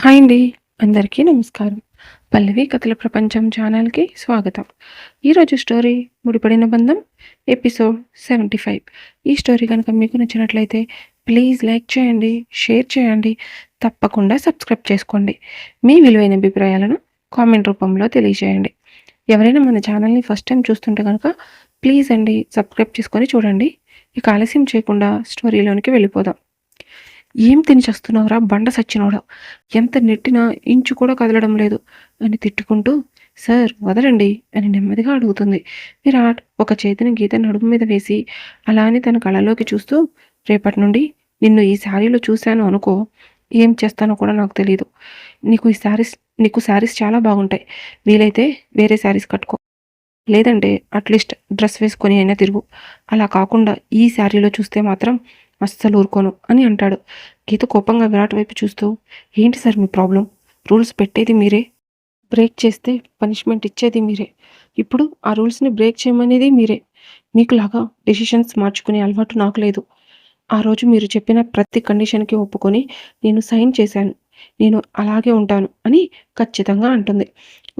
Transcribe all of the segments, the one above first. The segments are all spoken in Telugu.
హాయ్ అండి. అందరికీ నమస్కారం. 'పల్లవి కథల ప్రపంచం' ఛానల్‌కి స్వాగతం. ఈరోజు స్టోరీ 'ముడిపడిన బంధం' ఎపిసోడ్ 75. ఈ స్టోరీ కనుక మీకు నచ్చినట్లయితే ప్లీజ్ లైక్ చేయండి, షేర్ చేయండి, తప్పకుండా సబ్స్క్రైబ్ చేసుకోండి. మీ విలువైన అభిప్రాయాలను కామెంట్ రూపంలో తెలియజేయండి. ఎవరైనా మన ఛానల్‌ని ఫస్ట్ టైం చూస్తుంటే కనుక ప్లీజ్ అండి సబ్స్క్రైబ్ చేసుకొని చూడండి. ఇక ఆలస్యం చేయకుండా స్టోరీలోనికి వెళ్ళిపోదాం. ఏం తిని చస్తున్నావురా బండ సచ్చినోడా, ఎంత నెట్టినా ఇంచు కూడా కదలడం లేదు అని తిట్టుకుంటూ సార్ వదలండి అని నెమ్మదిగా అడుగుతుంది. విరాట్ ఒక చేతిని గీత నడుము మీద వేసి అలా అని తన కళ్ళలోకి చూస్తూ రేపటి నుండి నిన్ను ఈ శారీలో చూశాను అనుకో, ఏం చేస్తానో కూడా నాకు తెలియదు. నీకు ఈ శారీస్ నీకు శారీస్ చాలా బాగుంటాయి. వీలైతే వేరే శారీస్ కట్టుకో, లేదంటే అట్లీస్ట్ డ్రెస్ వేసుకొని అయినా తిరుగు. అలా కాకుండా ఈ శారీలో చూస్తే మాత్రం అస్సలు ఊరుకోను అని అంటాడు. గీత కోపంగా విరాట్ వైపు చూస్తూ ఏంటి సార్ మీ ప్రాబ్లం? రూల్స్ పెట్టేది మీరే, బ్రేక్ చేస్తే పనిష్మెంట్ ఇచ్చేది మీరే. ఇప్పుడు ఆ రూల్స్ని బ్రేక్ చేయమనేది మీరే. మీకులాగా డెసిషన్స్ మార్చుకునే అలవాటు నాకు లేదు. ఆ రోజు మీరు చెప్పిన ప్రతి కండిషన్కి ఒప్పుకొని నేను సైన్ చేశాను. నేను అలాగే ఉంటాను అని ఖచ్చితంగా అంటుంది.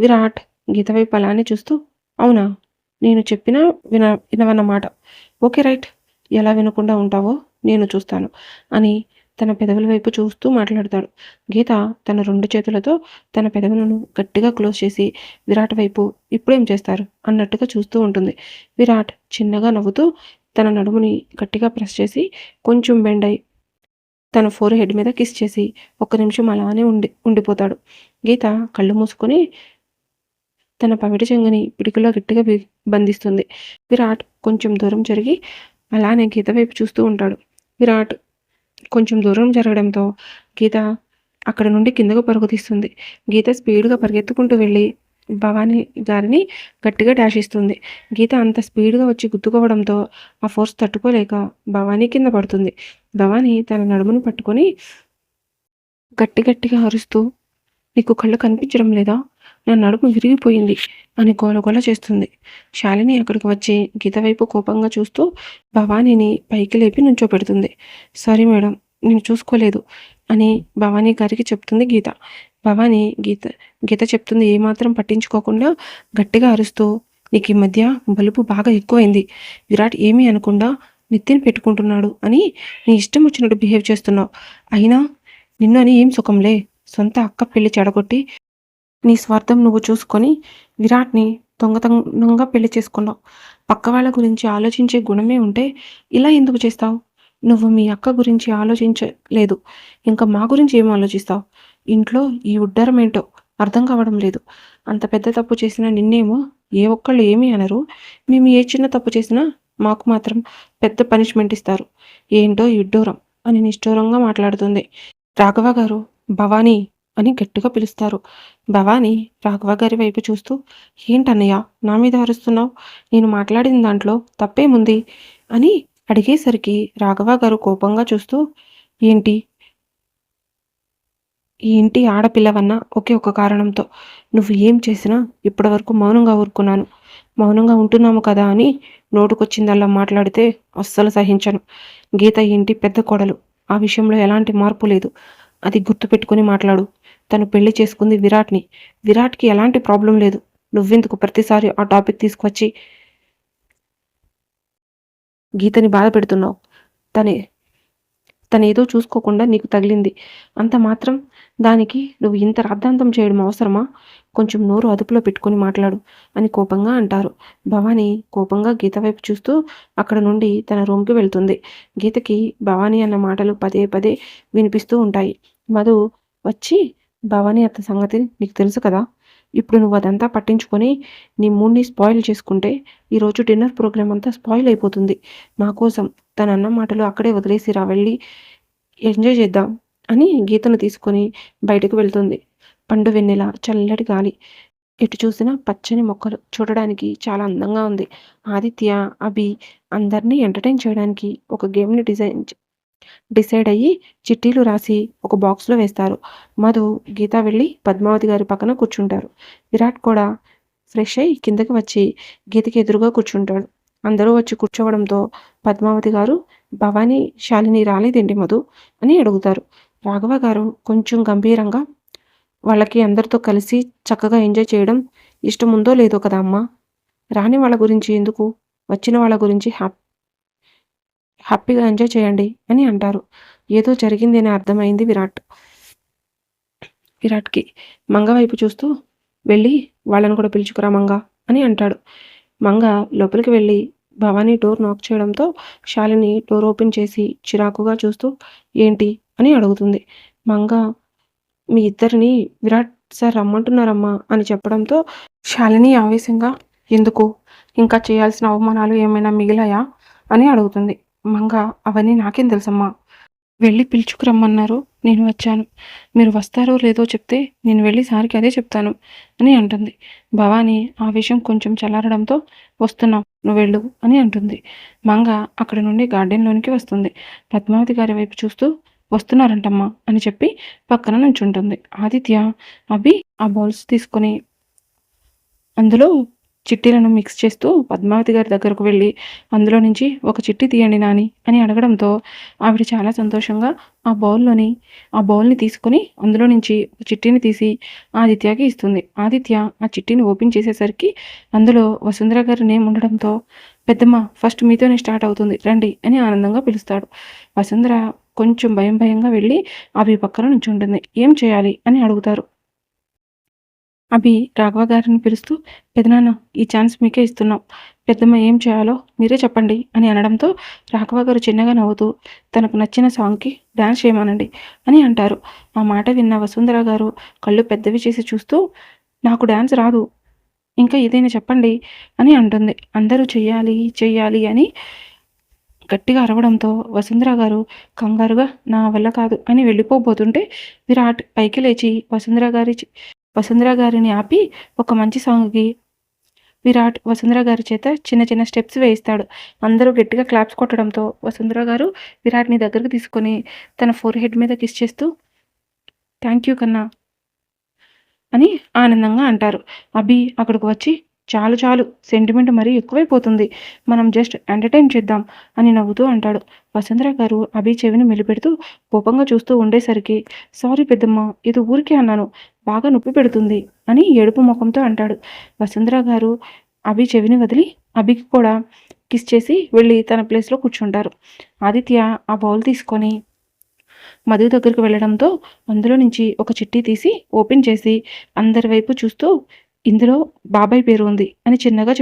విరాట్ గీత వైపు అలానే చూస్తూ అవునా, నేను చెప్పినా వినవన్నమాట. ఓకే రైట్, ఎలా వినకుండా ఉంటావో నేను చూస్తాను అని తన పెదవుల వైపు చూస్తూ మాట్లాడతాడు. గీత తన 2 చేతులతో తన పెదవులను గట్టిగా క్లోజ్ చేసి విరాట్ వైపు ఇప్పుడేం చేస్తారు అన్నట్టుగా చూస్తూ ఉంటుంది. విరాట్ చిన్నగా నవ్వుతూ తన నడుముని గట్టిగా ప్రెస్ చేసి కొంచెం బెండ్ అయి తన ఫోర్ హెడ్ మీద కిస్ చేసి ఒక్క నిమిషం అలానే ఉండిపోతాడు. గీత కళ్ళు మూసుకొని తన పమిటి చెంగుని పిడికిలో గట్టిగా బంధిస్తుంది. విరాట్ కొంచెం దూరం జరిగి అలానే గీత వైపు చూస్తూ ఉంటాడు. విరాట్ కొంచెం దూరం జరగడంతో గీత అక్కడ నుండి కిందకు పరుగు తీస్తుంది. గీత స్పీడ్గా పరిగెత్తుకుంటూ వెళ్ళి భవానీ గారిని గట్టిగా డాష్ ఇస్తుంది. గీత అంత స్పీడ్గా వచ్చి గుద్దుకోవడంతో ఆ ఫోర్స్ తట్టుకోలేక భవానీ కింద పడుతుంది. భవానీ తన నడుమును పట్టుకొని గట్టిగా అరుస్తూ నీకు కళ్ళు కనిపించడం లేదా, నా నడుము విరిగిపోయింది అని గోలగోల చేస్తుంది. శాలిని అక్కడికి వచ్చి గీత వైపు కోపంగా చూస్తూ భవానీని పైకి లేపి నుంచోపెడుతుంది. సారీ మేడం, నేను చూసుకోలేదు అని భవానీ గారికి చెప్తుంది గీత. భవానీ గీత చెప్తుంది ఏమాత్రం పట్టించుకోకుండా గట్టిగా అరుస్తూ నీకు ఈ మధ్య బలుపు బాగా ఎక్కువైంది. విరాట్ ఏమీ అనకుండా నెత్తిని పెట్టుకుంటున్నాడు అని నీ ఇష్టం వచ్చినట్టు బిహేవ్ చేస్తున్నావు. అయినా నిన్ను అని ఏం సుఖంలే, సొంత అక్క పెళ్లి చెడగొట్టి నీ స్వార్థం నువ్వు చూసుకొని విరాట్ని దొంగతనంగా పెళ్లి చేసుకున్నావు. పక్క వాళ్ళ గురించి ఆలోచించే గుణమే ఉంటే ఇలా ఎందుకు చేస్తావు? నువ్వు మీ అక్క గురించి ఆలోచించలేదు, ఇంకా మా గురించి ఏం ఆలోచిస్తావు? ఇంట్లో ఈ ఉడ్డారం ఏంటో అర్థం కావడం లేదు. అంత పెద్ద తప్పు చేసిన నిన్నేమో ఏ ఒక్కళ్ళు ఏమీ అనరు, మేము ఏ చిన్న తప్పు చేసినా మాకు మాత్రం పెద్ద పనిష్మెంట్ ఇస్తారు. ఏంటో ఈ ఉడ్డూరం అని నిష్ఠూరంగా మాట్లాడుతుంది. రాఘవ గారు, భవానీ అని గట్టిగా పిలుస్తారు. భవానీ రాఘవ గారి వైపు చూస్తూ ఏంటన్నయ్య నా మీద అరుస్తున్నావు, నేను మాట్లాడిన దాంట్లో తప్పేముంది అని అడిగేసరికి రాఘవ గారు కోపంగా చూస్తూ ఏంటి ఈ ఇంటి ఆడపిల్లవన్నా ఒకే ఒక కారణంతో నువ్వు ఏం చేసినా ఇప్పటివరకు మౌనంగా ఊరుకున్నాను. మౌనంగా ఉంటున్నాము కదా అని నోటుకొచ్చిందల్లా మాట్లాడితే అస్సలు సహించను. గీత ఈ ఇంటి పెద్ద కోడలు, ఆ విషయంలో ఎలాంటి మార్పు లేదు. అది గుర్తుపెట్టుకుని మాట్లాడు. తను పెళ్లి చేసుకుంది విరాట్ని. విరాట్కి ఎలాంటి ప్రాబ్లం లేదు. నువ్వెందుకు ప్రతిసారి ఆ టాపిక్ తీసుకొచ్చి గీతని బాధ పెడుతున్నావు? తనే తనేదో చూసుకోకుండా నీకు తగిలింది అంత మాత్రం దానికి నువ్వు ఇంత రాద్ధాంతం చేయడం అవసరమా? కొంచెం నోరు అదుపులో పెట్టుకొని మాట్లాడు అని కోపంగా అంటారు. భవానీ కోపంగా గీత వైపు చూస్తూ అక్కడ నుండి తన రూమ్కి వెళ్తుంది. గీతకి భవానీ అన్న మాటలు పదే పదే వినిపిస్తూ ఉంటాయి. మధు వచ్చి భవానీ అత్త సంగతి నీకు తెలుసు కదా, ఇప్పుడు నువ్వు అదంతా పట్టించుకొని నీ మూడ్ని స్పాయిల్ చేసుకుంటే ఈరోజు డిన్నర్ ప్రోగ్రామ్ అంతా స్పాయిల్ అయిపోతుంది. నా కోసం తన అన్న మాటలు అక్కడే వదిలేసిరా, వెళ్ళి ఎంజాయ్ చేద్దాం అని గీతను తీసుకొని బయటకు వెళ్తుంది. పండు వెన్నెల, చల్లటి గాలి, ఎటు చూసినా పచ్చని మొక్కలు, చూడడానికి చాలా అందంగా ఉంది. ఆదిత్య, అభి అందరినీ ఎంటర్టైన్ చేయడానికి ఒక గేమ్ని డిసైడ్ అయ్యి చిట్టీలు రాసి ఒక బాక్స్లో వేస్తారు. మధు, గీత వెళ్ళి పద్మావతి గారి పక్కన కూర్చుంటారు. విరాట్ కూడా ఫ్రెష్ అయ్యి కిందకి వచ్చి గీతకి ఎదురుగా కూర్చుంటాడు. అందరూ వచ్చి కూర్చోవడంతో పద్మావతి గారు భవానీ, శాలిని రాలేదేంటి మధు అని అడుగుతారు. రాఘవ గారు కొంచెం గంభీరంగా వాళ్ళకి అందరితో కలిసి చక్కగా ఎంజాయ్ చేయడం ఇష్టం ఉందో లేదో కదా అమ్మా! రాని వాళ్ళ గురించి ఎందుకు? వచ్చిన వాళ్ళ గురించి హ్యాపీగా ఎంజాయ్ చేయండి అని అంటారు. ఏదో జరిగింది అని అర్థమైంది విరాట్‌కి. మంగ వైపు చూస్తూ వెళ్ళి వాళ్ళని కూడా పిలుచుకురా మంగ అని అంటాడు. మంగ లోపలికి వెళ్ళి భవానీ డోర్ నాక్ చేయడంతో శాలిని డోర్ ఓపెన్ చేసి చిరాకుగా చూస్తూ ఏంటి అని అడుగుతుంది. మంగ మీ ఇద్దరిని విరాట్ సార్ రమ్మంటున్నారమ్మా అని చెప్పడంతో శాలిని ఆవేశంగా ఎందుకు? ఇంకా చేయాల్సిన అవమానాలు ఏమైనా మిగిలాయా? అని అడుగుతుంది. మంగ అవన్నీ నాకేం తెలుసమ్మా! వెళ్ళి పిలుచుకురమ్మన్నారు. నేను వచ్చాను. మీరు వస్తారో లేదో చెప్తే నేను వెళ్ళి సార్‌కి అదే చెప్తాను అని అంటుంది. భవాని ఆ విషయం కొంచెం చల్లారడంతో వస్తున్నాం నువ్వెళ్ళు అని అంటుంది. మంగ అక్కడి నుండి గార్డెన్‌లోనికి వస్తుంది. పద్మావతి గారి వైపు చూస్తూ వస్తున్నారంటమ్మా అని చెప్పి పక్కన నుంచుంటుంది. ఆదిత్య అభి ఆ బౌల్స్ తీసుకొని అందులో చిట్టీలను మిక్స్ చేస్తూ పద్మావతి గారి దగ్గరకు వెళ్ళి అందులో నుంచి ఒక చిట్టి తీయండి నాని అని అడగడంతో ఆవిడ చాలా సంతోషంగా ఆ బౌల్ని తీసుకొని అందులో నుంచి ఒక చిట్టిని తీసి ఆదిత్యకి ఇస్తుంది. ఆదిత్య ఆ చిట్టిని ఓపెన్ చేసేసరికి అందులో వసుంధర గారి నేమ్ ఉండడంతో పెద్దమ్మ ఫస్ట్ మీతోనే స్టార్ట్ అవుతుంది రండి అని ఆనందంగా పిలుస్తాడు. వసుంధర కొంచెం భయంగా వెళ్ళి అవి పక్కన నుంచి ఉంటుంది. ఏం చేయాలి అని అడుగుతారు. అభి రాఘవ గారిని పిలుస్తూ పెదనాన్న ఈ ఛాన్స్ మీకే ఇస్తున్నాం. పెద్దమ్మ ఏం చేయాలో మీరే చెప్పండి అని అనడంతో రాఘవ గారు చిన్నగా నవ్వుతూ తనకు నచ్చిన సాంగ్కి డాన్స్ చేయమనండి అని అంటారు. ఆ మాట విన్న వసుంధర గారు కళ్ళు పెద్దవి చేసి చూస్తూ నాకు డాన్స్ రాదు ఇంకా ఏదైనా చెప్పండి అని అంటుంది. అందరూ చెయ్యాలి అని గట్టిగా అరవడంతో వసుంధర గారు కంగారుగా నా వల్ల కాదు అని వెళ్ళిపోబోతుంటే విరాట్ పైకి లేచి వసుంధర గారిని ఆపి ఒక మంచి సాంగ్కి విరాట్ వసుంధర గారి చేత చిన్న చిన్న స్టెప్స్ వేయిస్తాడు. అందరూ గట్టిగా క్లాప్స్ కొట్టడంతో వసుంధర గారు విరాట్ని దగ్గరకు తీసుకొని తన ఫోర్ హెడ్ మీద కిస్ చేస్తూ థ్యాంక్ యూ కన్నా అని ఆనందంగా అంటారు. అభి అక్కడికి వచ్చి చాలు సెంటిమెంట్ మరీ ఎక్కువైపోతుంది. మనం జస్ట్ ఎంటర్టైన్ చేద్దాం అని నవ్వుతూ అంటాడు. వసుంధర గారు అభి చెవిని మెలిపెడుతూ కోపంగా చూస్తూ ఉండేసరికి సారీ పెద్దమ్మ ఇది ఊరికే అన్నాను బాగా నొప్పి పెడుతుంది అని ఏడుపు ముఖంతో అంటాడు. వసుంధర గారు అభి చెవిని వదిలి అభికి కూడా కిస్ చేసి వెళ్ళి తన ప్లేస్లో కూర్చుంటారు. ఆదిత్య ఆ బౌల్ తీసుకొని మధు దగ్గరికి వెళ్ళడంతో అందులో నుంచి ఒక చిట్టి తీసి ఓపెన్ చేసి అందరి వైపు చూస్తూ ఇందులో బాబాయ్ పేరు ఉంది అని చిన్నగా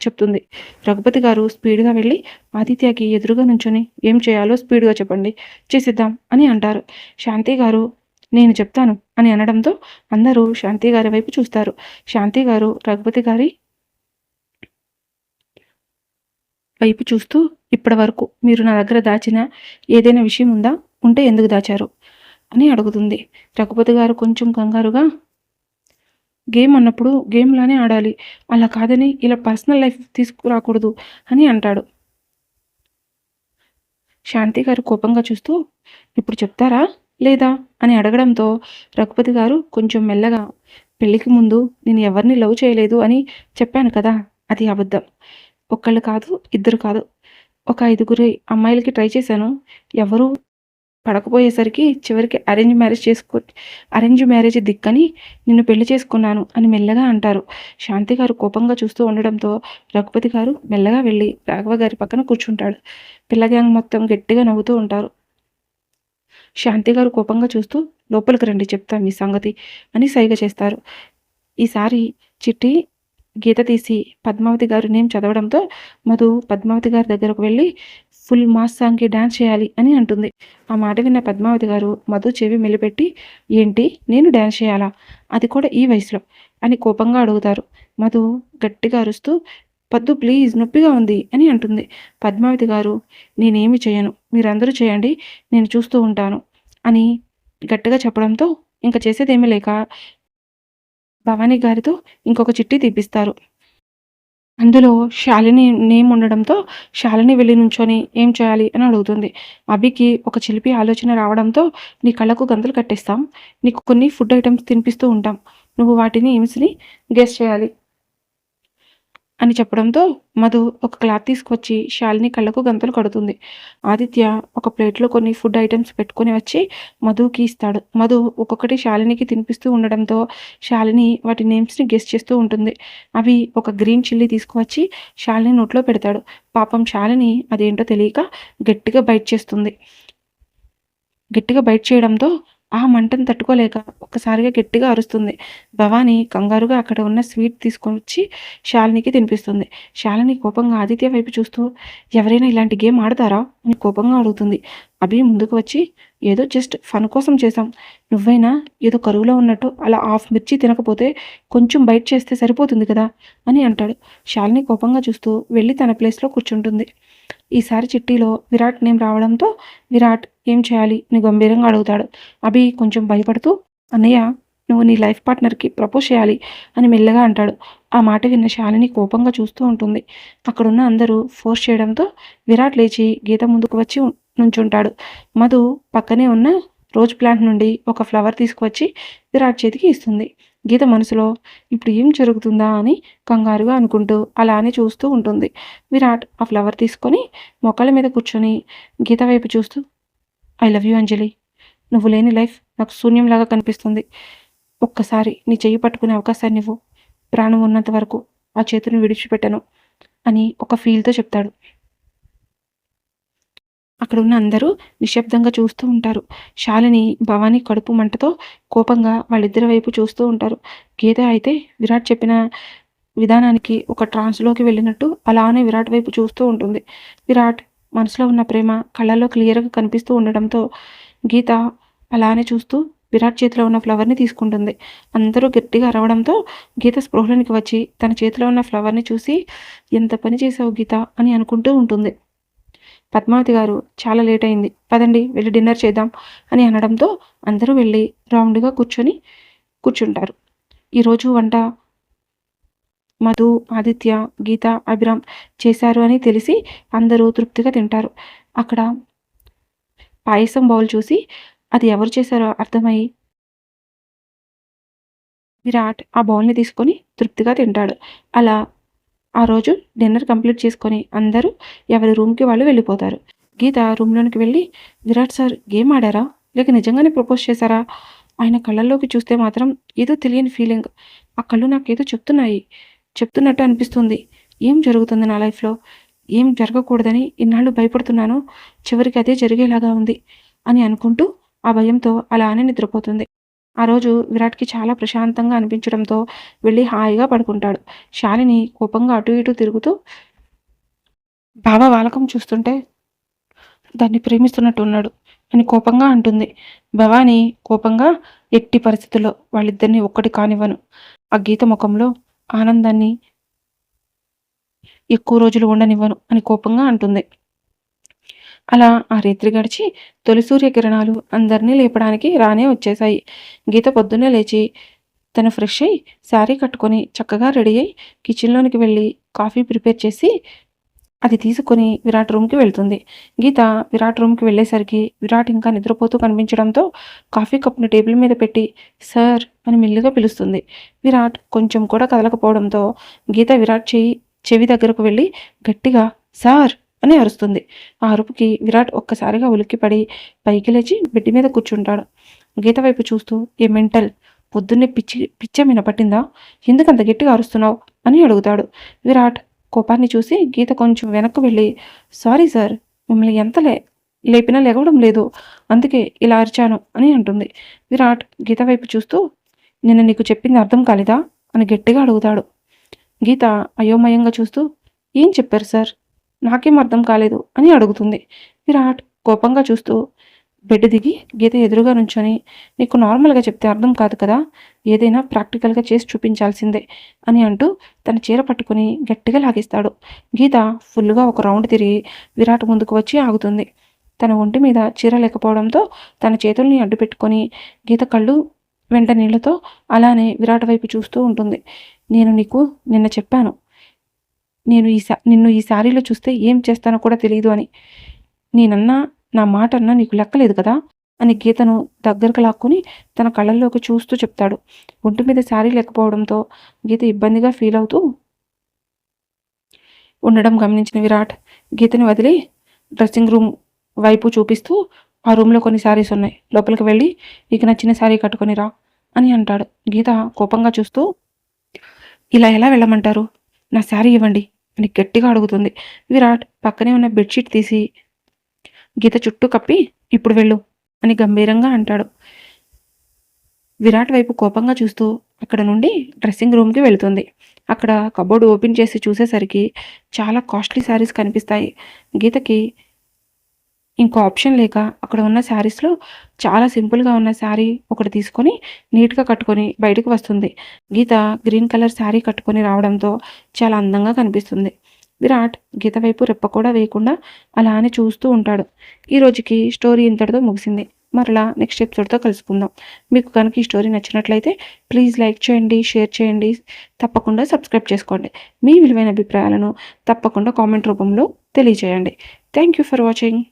చెప్తుంది. రఘుపతి గారు స్పీడ్గా వెళ్ళి ఆదిత్యకి ఎదురుగా నుంచొని ఏం చేయాలో స్పీడ్గా చెప్పండి చేసేద్దాం అని అంటారు. శాంతి గారు నేను చెప్తాను అని అనడంతో అందరూ శాంతి గారి వైపు చూస్తారు. శాంతి గారు రఘుపతి గారి వైపు చూస్తూ ఇప్పటి వరకు మీరు నా దగ్గర దాచిన ఏదైనా విషయం ఉందా ఉంటే ఎందుకు దాచారు అని అడుగుతుంది. రఘుపతి గారు కొంచెం కంగారుగా గేమ్ అన్నప్పుడు గేమ్లానే ఆడాలి అలా కాదని ఇలా పర్సనల్ లైఫ్ తీసుకురాకూడదు అని అంటాడు. శాంతి గారు కోపంగా చూస్తూ ఇప్పుడు చెప్తారా లేదా అని అడగడంతో రఘుపతి గారు కొంచెం మెల్లగా పెళ్ళికి ముందు నేను ఎవరిని లవ్ చేయలేదు అని చెప్పాను కదా అది అబద్ధం. ఒక్కళ్ళు కాదు ఇద్దరు కాదు ఒక 5 అమ్మాయిలకి ట్రై చేశాను. ఎవరు పడకపోయేసరికి చివరికి అరేంజ్ మ్యారేజ్ దిక్కని నిన్ను పెళ్లి చేసుకున్నాను అని మెల్లగా అంటారు. శాంతి గారు కోపంగా చూస్తూ ఉండడంతో రఘుపతి గారు మెల్లగా వెళ్ళి రాఘవ గారి పక్కన కూర్చుంటాడు. పిల్ల గ్యాంగ్ మొత్తం గట్టిగా నవ్వుతూ ఉంటారు. శాంతి గారు కోపంగా చూస్తూ లోపలికి రండి చెప్తా మీ సంగతి అని సైగ చేస్తారు. ఈసారి చిట్టి గీత తీసి పద్మావతి గారు నేమ్ చదవడంతో మధు పద్మావతి గారి దగ్గరకు వెళ్ళి ఫుల్ మాస్ సాంగ్కి డాన్స్ చేయాలి అని అంటుంది. ఆ మాట విన్న పద్మావతి గారు మధు చెవి మెలిపెట్టి ఏంటి నేను డాన్స్ చేయాలా అది కూడా ఈ వయసులో అని కోపంగా అడుగుతారు. మధు గట్టిగా అరుస్తూ పద్దు ప్లీజ్ నొప్పిగా ఉంది అని అంటుంది. పద్మావతి గారు నేనేమి చేయను మీరందరూ చేయండి నేను చూస్తూ ఉంటాను అని గట్టిగా చెప్పడంతో ఇంకా చేసేదేమీ లేక భవానీ గారితో ఇంకొక చిట్టి తీపిస్తారు. అందులో శాలిని నేమ్ ఉండడంతో శాలిని వెళ్ళి నుంచొని ఏం చేయాలి అని అడుగుతుంది. అభికి ఒక చిలిపి ఆలోచన రావడంతో నీ కళ్ళకు గంతలు కట్టేస్తాం నీకు కొన్ని ఫుడ్ ఐటమ్స్ తినిపిస్తూ ఉంటాం నువ్వు వాటిని ఏమిసిని గెస్ చేయాలి అని చెప్పడంతో మధు ఒక క్లాత్ తీసుకొచ్చి శాలిని కళ్ళకు గంతలు కడుతుంది. ఆదిత్య ఒక ప్లేట్లో కొన్ని ఫుడ్ ఐటమ్స్ పెట్టుకొని వచ్చి మధుకి ఇస్తాడు. మధు ఒక్కొక్కటి శాలినికి తినిపిస్తూ ఉండడంతో శాలిని వాటి నేమ్స్ని గెస్ చేస్తూ ఉంటుంది. అవి ఒక గ్రీన్ చిల్లీ తీసుకువచ్చి శాలిని నోట్లో పెడతాడు. పాపం శాలిని అదేంటో తెలియక గట్టిగా బైట్ చేస్తుంది. గట్టిగా బైట్ చేయడంతో ఆ మంటను తట్టుకోలేక ఒక్కసారిగా గట్టిగా అరుస్తుంది. భవాని కంగారుగా అక్కడ ఉన్న స్వీట్ తీసుకొచ్చి శాలినికి తినిపిస్తుంది. శాలిని కోపంగా ఆదిత్య వైపు చూస్తూ ఎవరైనా ఇలాంటి గేమ్ ఆడతారా అని కోపంగా అడుగుతుంది. అభి ముందుకు వచ్చి ఏదో జస్ట్ ఫన్ కోసం చేశాం, నువ్వైనా ఏదో కరువులో ఉన్నట్టు అలా హాఫ్ మిర్చి తినకపోతే కొంచెం బైట్ చేస్తే సరిపోతుంది కదా అని అంటాడు. శాలిని కోపంగా చూస్తూ వెళ్ళి తన ప్లేస్లో కూర్చుంటుంది. ఈసారి చిట్టీలో విరాట్ నేమ్ రావడంతో విరాట్ ఏం చేయాలి అని గంభీరంగా అడుగుతాడు. అభి కొంచెం భయపడుతూ అన్నయ్య నువ్వు నీ లైఫ్ పార్ట్నర్కి ప్రపోజ్ చేయాలి అని మెల్లగా అంటాడు. ఆ మాట విన్న శాలిని కోపంగా చూస్తూ ఉంటుంది. అక్కడున్న అందరూ ఫోర్స్ చేయడంతో విరాట్ లేచి గీత ముందుకు వచ్చి నుంచుంటాడు. మధు పక్కనే ఉన్న రోజ్ ప్లాంట్ నుండి ఒక ఫ్లవర్ తీసుకువచ్చి విరాట్ చేతికి ఇస్తుంది. గీత మనసులో ఇప్పుడు ఏం జరుగుతుందా అని కంగారుగా అనుకుంటూ అలానే చూస్తూ ఉంటుంది. విరాట్ ఆ ఫ్లవర్ తీసుకొని మొక్కల మీద కూర్చొని గీత వైపు చూస్తూ ఐ లవ్ యూ అంజలి, నువ్వు లేని లైఫ్ నాకు శూన్యంలాగా కనిపిస్తుంది. ఒక్కసారి నీ చెయ్యి పట్టుకునే అవకాశాన్ని నువ్వు ప్రాణం ఉన్నంత వరకు ఆ చేతిని విడిచిపెట్టను అని ఒక ఫీల్తో చెప్తాడు. అక్కడ ఉన్న అందరూ నిశ్శబ్దంగా చూస్తూ ఉంటారు. శాలిని భవానీ కడుపు మంటతో కోపంగా వాళ్ళిద్దరి వైపు చూస్తూ ఉంటారు. గీత అయితే విరాట్ చెప్పిన విధానానికి ఒక ట్రాన్స్లోకి వెళ్ళినట్టు అలానే విరాట్ వైపు చూస్తూ ఉంటుంది. విరాట్ మనసులో ఉన్న ప్రేమ కళ్ళల్లో క్లియర్గా కనిపిస్తూ ఉండడంతో గీత అలానే చూస్తూ విరాట్ చేతిలో ఉన్న ఫ్లవర్ని తీసుకుంటుంది. అందరూ గట్టిగా అరవడంతో గీత స్పృహలోనికి వచ్చి తన చేతిలో ఉన్న ఫ్లవర్ని చూసి ఎంత పని చేసావు గీత అని అనుకుంటూ ఉంటుంది. పద్మావతి గారు చాలా లేట్ అయింది, పదండి వెళ్ళి డిన్నర్ చేద్దాం అని అనడంతో అందరూ వెళ్ళి రౌండ్గా కూర్చుంటారు. ఈరోజు వంట మధు, ఆదిత్య, గీత, అభిరామ్ చేశారు అని తెలిసి అందరూ తృప్తిగా తింటారు. అక్కడ పాయసం బౌల్ చూసి అది ఎవరు చేశారో అర్థమై విరాట్ ఆ బౌల్ని తీసుకొని తృప్తిగా తింటాడు. అలా ఆ రోజు డిన్నర్ కంప్లీట్ చేసుకొని అందరూ ఎవరి రూమ్కి వాళ్ళు వెళ్ళిపోతారు. గీత రూమ్లోనికి వెళ్ళి విరాట్ సార్ గేమ్ ఆడారా లేక నిజంగానే ప్రపోజ్ చేశారా? ఆయన కళ్ళల్లోకి చూస్తే మాత్రం ఏదో తెలియని ఫీలింగ్. ఆ కళ్ళు నాకేదో చెప్తున్నట్టు అనిపిస్తుంది. ఏం జరుగుతుంది నా లైఫ్లో? ఏం జరగకూడదని ఇన్నాళ్ళు భయపడుతున్నాను, చివరికి అదే జరిగేలాగా ఉంది అని అనుకుంటూ ఆ భయంతో అలానే నిద్రపోతుంది. ఆ రోజు విరాట్కి చాలా ప్రశాంతంగా అనిపించడంతో వెళ్ళి హాయిగా పడుకుంటాడు. శాలిని కోపంగా అటు ఇటు తిరుగుతూ బావ వాలకం చూస్తుంటే దాన్ని ప్రేమిస్తున్నట్టు ఉన్నాడు అని కోపంగా అంటుంది. భవానీ కోపంగా ఎట్టి పరిస్థితుల్లో వాళ్ళిద్దరినీ ఒక్కటి కానివ్వను, ఆ గీత ముఖంలో ఆనందాన్ని ఎక్కువ రోజులు ఉండనివ్వను అని కోపంగా అంటుంది. అలా ఆ రాత్రి గడిచి తొలి సూర్యకిరణాలు అందరినీ లేపడానికి రానే వచ్చేశాయి. గీత పొద్దున్నే లేచి తను ఫ్రెష్ అయ్యి శారీ కట్టుకొని చక్కగా రెడీ అయ్యి కిచెన్లోనికి వెళ్ళి కాఫీ ప్రిపేర్ చేసి అది తీసుకొని విరాట్ రూమ్కి వెళ్తుంది. గీత విరాట్ రూమ్కి వెళ్ళేసరికి విరాట్ ఇంకా నిద్రపోతూ కనిపించడంతో కాఫీ కప్ను టేబుల్ మీద పెట్టి సార్ అని మెల్లిగా పిలుస్తుంది. విరాట్ కొంచెం కూడా కదలకపోవడంతో గీత విరాట్ చెవి దగ్గరకు వెళ్ళి గట్టిగా సార్ అని అరుస్తుంది. ఆ అరుపుకి విరాట్ ఒక్కసారిగా ఉలిక్కిపడి పైకి లేచి బెడ్ మీద కూర్చుంటాడు. గీత వైపు చూస్తూ ఏ మెంటల్, పొద్దున్నే పిచ్చ వినపట్టిందా, ఎందుకంత గట్టిగా అరుస్తున్నావు అని అడుగుతాడు. విరాట్ కోపాన్ని చూసి గీత కొంచెం వెనక్కు వెళ్ళి సారీ సార్, మిమ్మల్ని ఎంత లేపినా లేవడం లేదు, అందుకే ఇలా అరిచాను అని అంటుంది. విరాట్ గీత వైపు చూస్తూ నిన్న నీకు చెప్పింది అర్థం కాలేదా అని గట్టిగా అడుగుతాడు. గీత అయోమయంగా చూస్తూ ఏం చెప్పారు సార్, నాకేం అర్థం కాలేదు అని అడుగుతుంది. విరాట్ కోపంగా చూస్తూ బెడ్ దిగి గీత ఎదురుగా నుంచొని నీకు నార్మల్గా చెప్తే అర్థం కాదు కదా, ఏదైనా ప్రాక్టికల్గా చేసి చూపించాల్సిందే అని అంటూ తన చీర పట్టుకుని గట్టిగా లాగిస్తాడు. గీత ఫుల్గా ఒక రౌండ్ తిరిగి విరాట్ ముందుకు వచ్చి ఆగుతుంది. తన ఒంటి మీద చీర లేకపోవడంతో తన చేతుల్ని అడ్డు పెట్టుకొని గీత కళ్ళు వెంట నీళ్లతో అలానే విరాట్ వైపు చూస్తూ ఉంటుంది. నేను నీకు నిన్న చెప్పాను, నిన్ను ఈ శారీలో చూస్తే ఏం చేస్తానో కూడా తెలియదు అని. నేనన్నా నా మాట అన్నా నీకు లెక్కలేదు కదా అని గీతను దగ్గరకు లాక్కుని తన కళ్ళల్లోకి చూస్తూ చెప్తాడు. ఒంటి మీద శారీ లేకపోవడంతో గీత ఇబ్బందిగా ఫీల్ అవుతూ ఉండడం గమనించిన విరాట్ గీతని వదిలి డ్రెస్సింగ్ రూమ్ వైపు చూపిస్తూ ఆ రూమ్లో కొన్ని శారీస్ ఉన్నాయి, లోపలికి వెళ్ళి నీకు నచ్చిన శారీ కట్టుకొని రా అని అంటాడు. గీత కోపంగా చూస్తూ ఇలా ఎలా వెళ్ళమంటారు, నా శారీ ఇవ్వండి అని గట్టిగా అడుగుతుంది. విరాట్ పక్కనే ఉన్న బెడ్షీట్ తీసి గీత చుట్టూ కప్పి ఇప్పుడు వెళ్ళు అని గంభీరంగా అంటాడు. విరాట్ వైపు కోపంగా చూస్తూ అక్కడ నుండి డ్రెస్సింగ్ రూమ్కి వెళుతుంది. అక్కడ కబోర్డ్ ఓపెన్ చేసి చూసేసరికి చాలా కాస్ట్లీ శారీస్ కనిపిస్తాయి. గీతకి ఇంకో ఆప్షన్ లేక అక్కడ ఉన్న శారీస్లో చాలా సింపుల్గా ఉన్న శారీ ఒకటి తీసుకొని నీట్గా కట్టుకొని బయటకు వస్తుంది. గీత గ్రీన్ కలర్ శారీ కట్టుకొని రావడంతో చాలా అందంగా కనిపిస్తుంది. విరాట్ గీత వైపు రెప్ప కూడా వేయకుండా అలానే చూస్తూ ఉంటాడు. ఈ రోజుకి స్టోరీ ఇంతటితో ముగిసింది. మరలా నెక్స్ట్ ఎపిసోడ్తో కలుసుకుందాం. మీకు కనుక ఈ స్టోరీ నచ్చినట్లయితే ప్లీజ్ లైక్ చేయండి, షేర్ చేయండి, తప్పకుండా సబ్స్క్రైబ్ చేసుకోండి. మీ విలువైన అభిప్రాయాలను తప్పకుండా కామెంట్ రూపంలో తెలియజేయండి. Thank you for watching.